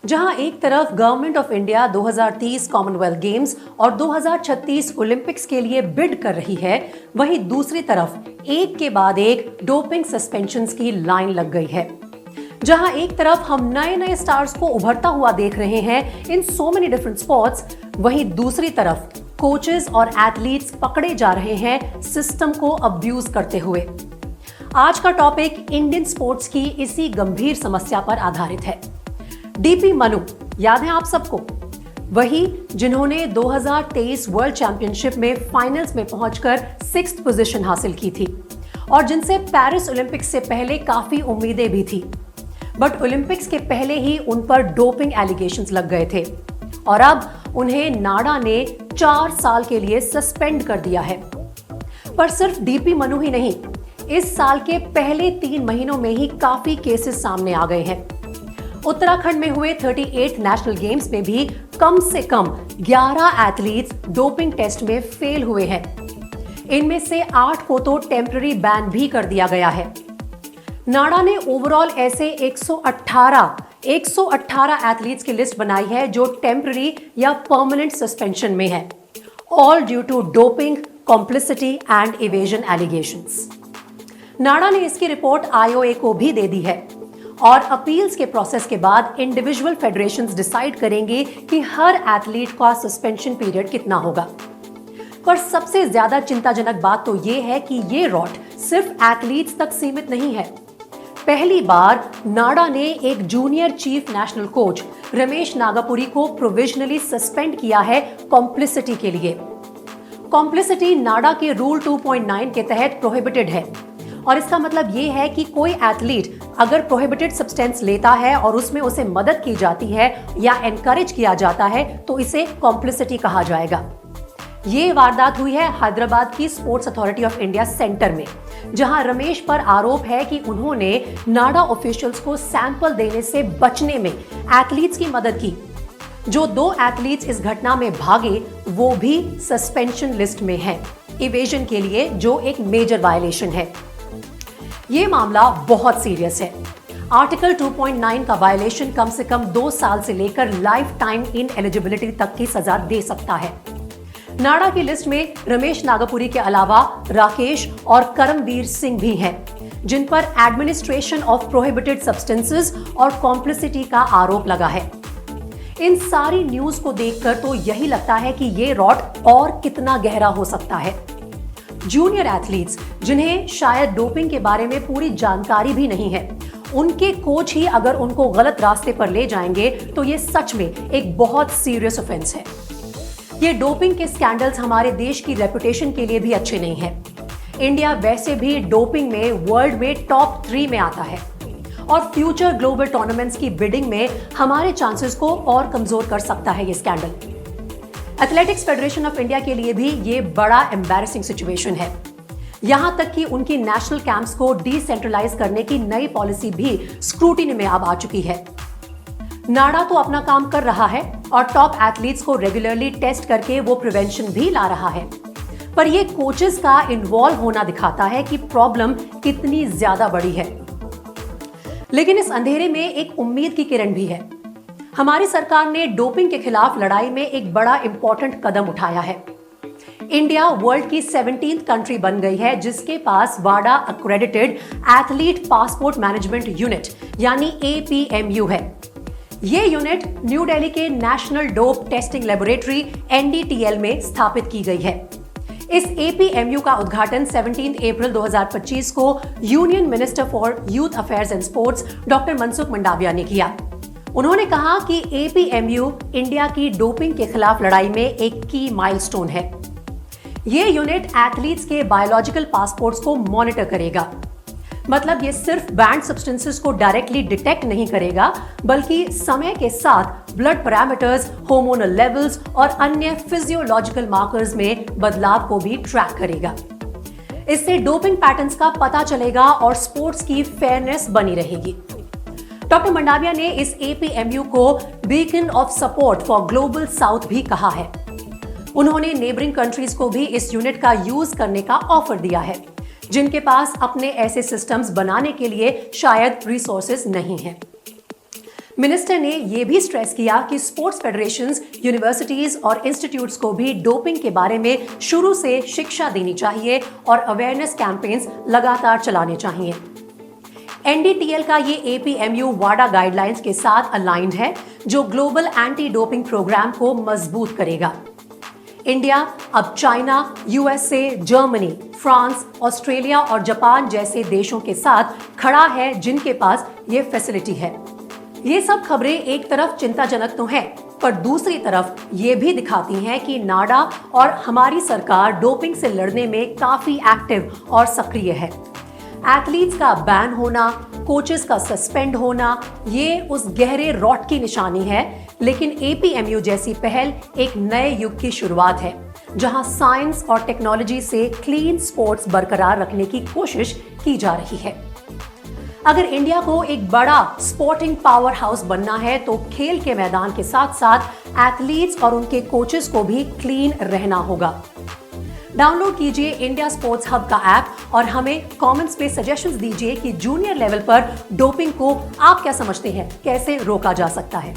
जहां एक तरफ government of India 2030 Commonwealth games और 2036 ओलंपिक्स के लिए बिड कर रही है, वहीं दूसरी तरफ एक के बाद एक डोपिंग सस्पेंशंस की लाइन लग गई है। जहां एक तरफ हम नए नए स्टार्स को उभरता हुआ देख रहे हैं इन सो मेनी डिफरेंट स्पोर्ट्स, वहीं दूसरी तरफ कोचेस और एथलीट्स पकड़े जा रहे हैं सिस्टम को अब्यूज करते हुए। आज का टॉपिक इंडियन स्पोर्ट्स की इसी गंभीर समस्या पर आधारित है। डीपी मनु याद है आप सबको, वही जिन्होंने 2023 वर्ल्ड चैंपियनशिप में फाइनल्स में पहुंचकर 6th पोजीशन हासिल की थी और जिनसे पेरिस ओलंपिक्स से पहले काफी उम्मीदें भी थी, बट ओलंपिक्स के पहले ही उन पर डोपिंग एलिगेशंस लग गए थे और अब उन्हें नाडा ने 4 साल के लिए सस्पेंड कर दिया है। पर सिर्फ डीपी मनु ही नहीं, इस साल के पहले 3 महीनों में ही काफी केसेस सामने आ गए हैं। उत्तराखंड में हुए 38 नेशनल गेम्स में भी कम से कम 11 एथलीट्स डोपिंग टेस्ट में फेल हुए हैं। इनमें से 8 को तो टेम्पररी बैन भी कर दिया गया है। नाडा ने ओवरऑल ऐसे 118 एथलीट्स की लिस्ट बनाई है जो टेम्पररी या परमानेंट सस्पेंशन में है, all due to doping, complicity and evasion allegations. NADA ने इसकी रिपोर्ट आईओए को भी दे दी है और अपील्स के प्रोसेस के बाद इंडिविजुअल फेडरेशंस डिसाइड करेंगे कि हर एथलीट का सस्पेंशन पीरियड कितना होगा। पर सबसे ज्यादा चिंताजनक बात तो यह है कि ये रॉट सिर्फ एथलीट्स तक सीमित नहीं है। पहली बार नाडा ने एक junior chief national coach Ramesh Nagapuri को प्रोविजनली सस्पेंड किया है कॉम्प्लिसिटी के लिए। कॉम्प्लिसिटी नाडा के रूल 2.9 के तहत प्रोहिबिटेड है और इसका मतलब ये है कि कोई एथलीट अगर प्रोहिबिटेड सब्सटेंस लेता है और उसमें उसे मदद की जाती है या एनकरेज किया जाता है तो इसे कॉम्प्लिसिटी कहा जाएगा। ये वारदात हुई है हैदराबाद की sports authority of India centre में, जहां रमेश पर आरोप है कि उन्होंने नाडा ऑफिशियल्स को सैंपल देने से बचने में एथलीट्स की मदद की। जो 2 एथलीट्स इस घटना में भागे वो भी सस्पेंशन लिस्ट में हैं, इवेजन के लिए, जो एक मेजर वायलेशन है। ये मामला बहुत सीरियस है। आर्टिकल 2.9 का वायलेशन कम से कम 2 साल से लेकर लाइफ टाइम इन एलिजिबिलिटी तक की सजा दे सकता है। नाडा की लिस्ट में रमेश नागापुरी के अलावा राकेश और करमवीर सिंह भी हैं, जिन पर एडमिनिस्ट्रेशन ऑफ प्रोहिबिटेड सब्सटेंसेस और कॉम्प्लिसिटी का आरोप लगा है। इन सारी न्यूज को देखकर तो यही लगता है कि ये रॉट और कितना गहरा हो सकता है। जूनियर एथलीट्स जिन्हें शायद डोपिंग के बारे में पूरी जानकारी भी नहीं है, उनके कोच ही अगर उनको गलत रास्ते पर ले जाएंगे तो ये सच में एक बहुत सीरियस ऑफेंस है। ये डोपिंग के स्कैंडल्स हमारे देश की रेपुटेशन के लिए भी अच्छे नहीं हैं। इंडिया वैसे भी डोपिंग में वर्ल्ड में टॉप 3 में आता है और फ्यूचर ग्लोबल टूर्नामेंट्स की बिडिंग में हमारे चांसेस को और कमजोर कर सकता है ये scandal. Athletics federation of India के लिए भी ये बड़ा एम्बैरेसिंग सिचुएशन है। यहां तक कि उनकी नेशनल कैंप्स को डिसेंट्रलाइज करने की नई पॉलिसी भी स्क्रूटिनी में अब आ चुकी है। नाडा तो अपना काम कर रहा है और टॉप एथलीट्स को रेगुलरली टेस्ट करके वो प्रिवेंशन भी ला रहा है, पर ये कोचेस का इन्वॉल्व होना दिखाता है कि प्रॉब्लम कितनी ज्यादा बड़ी है। लेकिन इस अंधेरे में एक उम्मीद की किरण भी है। हमारी सरकार ने डोपिंग के खिलाफ लड़ाई में एक बड़ा इंपॉर्टेंट कदम उठाया है। इंडिया वर्ल्ड की 17th कंट्री बन गई है जिसके पास वाडा accredited athlete passport management unit यानी APMU है। ये यूनिट न्यू दिल्ली के national dope testing laboratory NDTL में स्थापित की गई है। इस APMU का उद्घाटन 17 अप्रैल 2025 को union minister for youth affairs and sports doctor Mansukh Mandaviya ने किया। उन्होंने कहा कि APMU इंडिया की डोपिंग के खिलाफ लड़ाई में एक की माइलस्टोन है। ये यूनिट एथलीट्स के बायोलॉजिकल पासपोर्ट्स को मॉनिटर करेगा। मतलब ये सिर्फ बैंड सब्सटेंसेस को डायरेक्टली डिटेक्ट नहीं करेगा, बल्कि समय के साथ ब्लड पैरामीटर्स, हार्मोनल लेवल्स और अन्य फिजियोलॉजिकल मार्कर्स में बदलाव को भी ट्रैक करेगा। इससे डोपिंग पैटर्न्स का पता चलेगा और स्पोर्ट्स की फेयरनेस बनी रहेगी। डॉक्टर मंडाविया ने इस APMU को beacon of support for global south भी कहा है। उन्होंने नेबरिंग कंट्रीज को भी इस यूनिट का यूज करने का ऑफर दिया है, जिनके पास अपने ऐसे सिस्टम्स बनाने के लिए शायद रिसोर्सेज नहीं है। मिनिस्टर ने यह भी स्ट्रेस किया कि स्पोर्ट्स फेडरेशंस, यूनिवर्सिटीज और इंस्टीट्यूट्स को भी डोपिंग के बारे में शुरू से शिक्षा देनी चाहिए और अवेयरनेस कैंपेन्स लगातार चलाने चाहिए। एनडीटीएल का ये एपीएमयू वाडा गाइडलाइंस के साथ अलाइंड है, जो ग्लोबल एंटी डोपिंग प्रोग्राम को मजबूत करेगा। इंडिया अब China, USA, Germany, France, Australia और जापान जैसे देशों के साथ खड़ा है जिनके पास ये फैसिलिटी है। ये सब खबरें एक तरफ चिंताजनक तो हैं, पर दूसरी तरफ ये भी दिखाती हैं कि नाडा और हमारी सरकार डोपिंग से लड़ने में काफी एक्टिव और सक्रिय है। एथलीट्स का बैन होना, कोचेस का सस्पेंड होना, ये उस गहरे रॉट की निशानी है, लेकिन एपीएमयू जैसी पहल एक नए युग की शुरुआत है, जहां साइंस और टेक्नोलॉजी से क्लीन स्पोर्ट्स बरकरार रखने की कोशिश की जा रही है। अगर इंडिया को एक बड़ा स्पोर्टिंग पावर हाउस बनना है तो खेल के मैदान के साथ साथ एथलीट्स और उनके कोचेस को भी क्लीन रहना होगा। डाउनलोड कीजिए इंडिया स्पोर्ट्स हब का ऐप और हमें कमेंट्स पे सजेशंस दीजिए कि जूनियर लेवल पर डोपिंग को आप क्या समझते हैं, कैसे रोका जा सकता है।